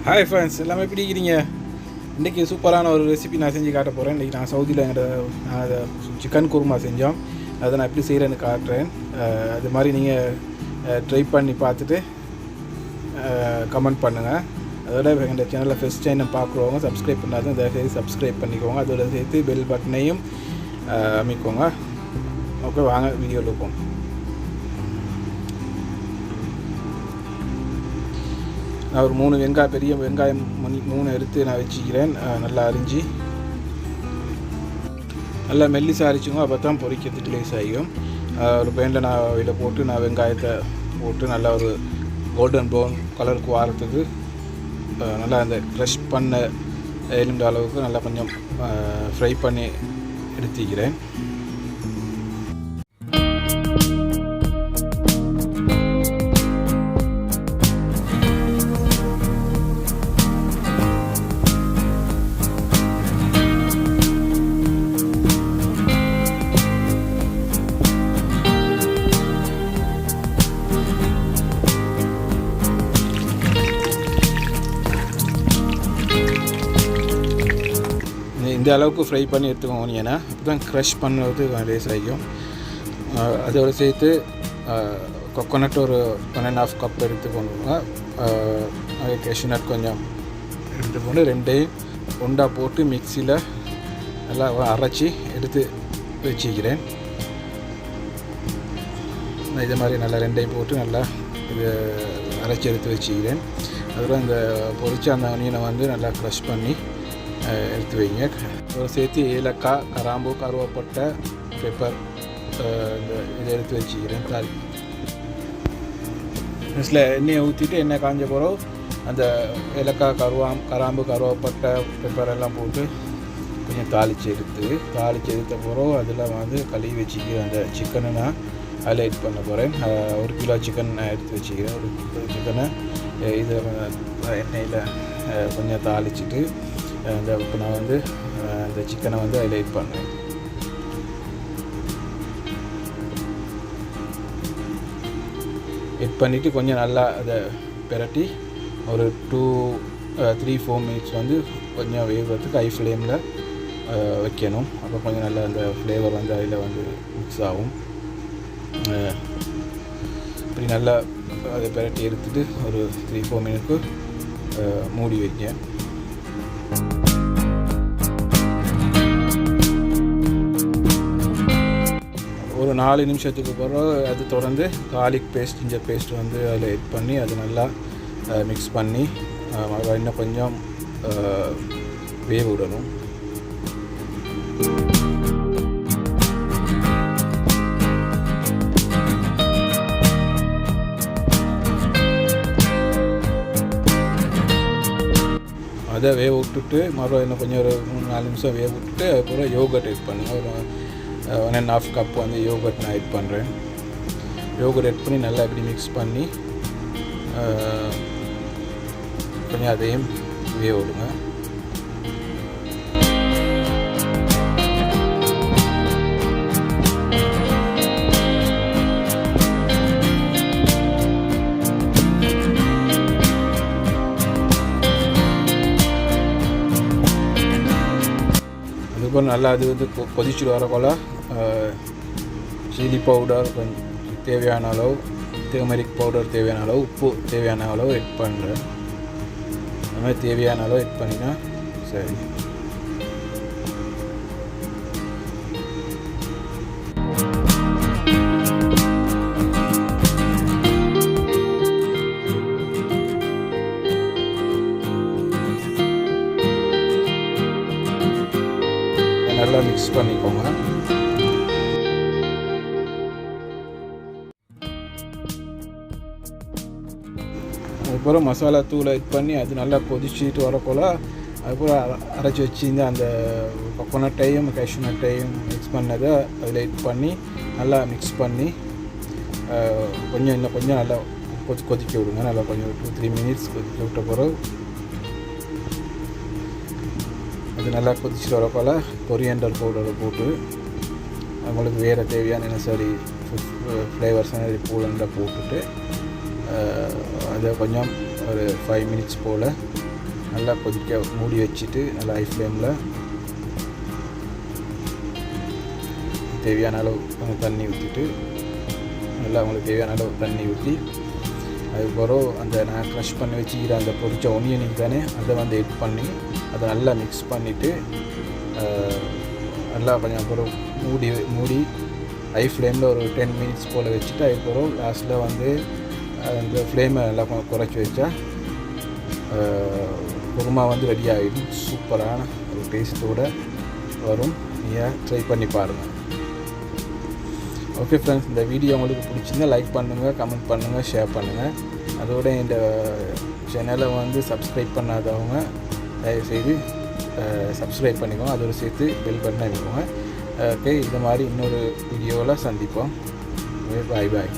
Hi friends, எல்லாமே எப்படி இருக்கிறீங்க? இன்றைக்கி சூப்பரான ஒரு ரெசிபி நான் செஞ்சு காட்ட போகிறேன். இன்றைக்கி நான் சவுதியில் நான் அதை சிக்கன் குருமா செஞ்சோம். அதை நான் எப்படி செய்கிறேன்னு காட்டுறேன். அது மாதிரி நீங்கள் ட்ரை பண்ணி பார்த்துட்டு கமெண்ட் பண்ணுங்கள். அதோட எங்கள் சேனலில் ஃபஸ்ட் டைம் பார்க்குறவங்க சப்ஸ்கிரைப் பண்ணாதும் தயவுசெய்து சப்ஸ்கிரைப் பண்ணிக்கோங்க. அதோட சேர்த்து பெல் பட்டனையும் அமைக்கோங்க. ஓகே, வாங்க வீடியோவில் இருப்போம். நான் ஒரு 3 பெரிய வெங்காயம் 3 எடுத்து நான் வச்சுக்கிறேன். நல்லா அரிஞ்சு நல்லா மெல்லிசாக அரிச்சுங்க. அப்போ தான் பொரிக்கிறதுக்கு லேஸ் ஆகியும். ஒரு பேனில் நான் இதில் போட்டு நான் வெங்காயத்தை போட்டு நல்லா ஒரு கோல்டன் ப்ரௌன் கலருக்கு வாரத்துக்கு நல்லா அந்த க்ரஷ் பண்ண எலும்பு அளவுக்கு நல்லா கொஞ்சம் ஃப்ரை பண்ணி எடுத்துக்கிறேன். இந்த அளவுக்கு ஃப்ரை பண்ணி எடுத்துக்கோங்க. ஏன்னா அப்போ தான் க்ரஷ் பண்ணுறது லேஸ் ஆகிக்கும். அதோடு சேர்த்து கொக்கோனட் ஒரு 1.5 கப் எடுத்துக்கொண்டுங்க. அது கேஷ்யூநட் கொஞ்சம் எடுத்துக்கொண்டு ரெண்டையும் ஒன்றா போட்டு மிக்சியில் நல்லா அரைச்சி எடுத்து வச்சுக்கிறேன். இது மாதிரி நல்லா ரெண்டையும் போட்டு நல்லா இது அரைச்சி எடுத்து வச்சுக்கிறேன். அதுக்கப்புறம் இந்த பொரிச்ச அந்த ஆனியனை வந்து நல்லா க்ரஷ் பண்ணி எடுத்து வைங்க. சேர்த்து ஏலக்காய், கிராம்பு, கருவேப்பட்டை, பெப்பர் இதை எடுத்து வச்சுக்கிறேன். நெக்ஸ்ட்டில் எண்ணெயை ஊற்றிட்டு எண்ணெய் காஞ்ச பிறகு அந்த ஏலக்காய், கிராம்பு, கருவேப்பட்டை, பெப்பர் எல்லாம் போட்டு கொஞ்சம் தாளித்து எடுத்த பிறகு அதில் வந்து கழுவி வச்சுக்கிற அந்த சிக்கனை நான் அதில் ஆட் பண்ண போகிறேன். 1 கிலோ சிக்கன் நான் எடுத்து வச்சுக்கிறேன். 1 கிலோ சிக்கனை இதை எண்ணெயில் கொஞ்சம் தாளிச்சிட்டு இப்போ நான் வந்து அந்த சிக்கனை வந்து அதில் ஆட் பண்ணேன். ஆட் பண்ணிவிட்டு கொஞ்சம் நல்லா அதை பிரட்டி ஒரு 3-4 மினிட்ஸ் வந்து கொஞ்சம் வேகிறதுக்கு ஹை ஃப்ளேமில் வைக்கணும். அப்போ கொஞ்சம் நல்லா அந்த ஃப்ளேவர் வந்து அதில் வந்து மிக்ஸ் ஆகும். இப்படி நல்லா அதை பிரட்டி எடுத்துகிட்டு ஒரு 3-4 மினிட்க்கு மூடி வைக்க. ஒரு 4 நிமிஷத்துக்கு பிறகு அது தொடர்ந்து கார்லிக் பேஸ்ட், ஜிஞ்சர் பேஸ்ட் வந்து அதில் ஆட் பண்ணி அது நல்லா மிக்ஸ் பண்ணி இன்னும் கொஞ்சம் வேக விடணும். அதை வேக விட்டுட்டு மறுபடியும் இன்னும் கொஞ்சம் ஒரு 3-4 நிமிஷம் வேக விட்டுட்டு அதுக்கப்புறம் யோகர்ட் ஆட் பண்ணுங்கள். ஒரு 1.5 கப் வந்து யோகர்ட் நான் ஆட் பண்ணுறேன். யோகர்ட் ஆட் பண்ணி நல்லா இப்படி மிக்ஸ் பண்ணி கொஞ்சம் அதையும் வேக விடுங்க. அதுக்கப்புறம் நல்லா அது வந்து கொதிச்சுட்டு வரக்குள்ள சில்லி பவுடர் கொஞ்சம் தேவையான அளவு, டர்மரிக் பவுடர் தேவையான அளவு, உப்பு தேவையான அளவு ஆட் பண்ணுறேன். அந்த மாதிரி தேவையான அளவு ஆட் பண்ணினா சரி. நல்லா மிக்ஸ் பண்ணிக்கோங்க. அதுக்கப்புறம் மசாலா தூளை ஆட் பண்ணி அது நல்லா கொதிச்சுட்டு வரக்குள்ள அதுக்கப்புறம் அரைச்சி வச்சுருந்த அந்த கொக்கோனட்டையும் கேஷ்யூநட்டையும் மிக்ஸ் பண்ணதை அதில் ஆட் பண்ணி நல்லா மிக்ஸ் பண்ணி இன்னும் கொஞ்சம் நல்லா கொதிக்க விடுங்க. நல்லா கொஞ்சம் 2-3 மினிட்ஸ் கொதிக்க விட்ட பிறகு அது நல்லா கொதிச்சுட்டு வரக்குள்ள கொரியண்டர் பவுடரை போட்டு உங்களுக்கு வேறு தேவையான நெசசரி ஃப்ளேவர்ஸ் பூலண்டை போட்டுட்டு அதை கொஞ்சம் ஒரு 5 மினிட்ஸ் போல் நல்லா கொதிக்க மூடி வச்சுட்டு நல்லா ஹை ஃப்ளேமில் தேவையான அளவு தண்ணி ஊற்றிட்டு நல்லா அவங்களுக்கு தேவையான அளவு தண்ணி ஊற்றி அதுக்கப்புறம் அந்த நான் க்ரஷ் பண்ணி வச்சுக்கிற அந்த பொரிச்ச ஒனியனிங் தானே அதை வந்து எட் பண்ணி அதை நல்லா மிக்ஸ் பண்ணிவிட்டு நல்லா கொஞ்சம் அப்புறம் மூடி ஹை ஃப்ளேமில் ஒரு 10 மினிட்ஸ் போல் வச்சுட்டு அதுக்கப்புறம் லாஸ்ட்டில் வந்து அந்த ஃப்ளேமை நல்லா குறைச்சி வச்சா குருமா வந்து ரெடி ஆகிடும். சூப்பரான ஒரு டேஸ்ட்டோடு வரும். நீங்கள் ட்ரை பண்ணி பாருங்கள். ஓகே ஃப்ரெண்ட்ஸ், இந்த வீடியோ உங்களுக்கு பிடிச்சிருந்தால் லைக் பண்ணுங்கள், கமெண்ட் பண்ணுங்கள், ஷேர் பண்ணுங்கள். அதோட இந்த சேனலை வந்து சப்ஸ்கிரைப் பண்ணாதவங்க தயவுசெய்து சப்ஸ்கிரைப் பண்ணிக்கோங்க. அதோடு சேர்த்து பெல் பட்டன் அமைக்கோங்க. ஓகே, இது மாதிரி இன்னொரு வீடியோவில் சந்திப்போம். பாய் பாய்.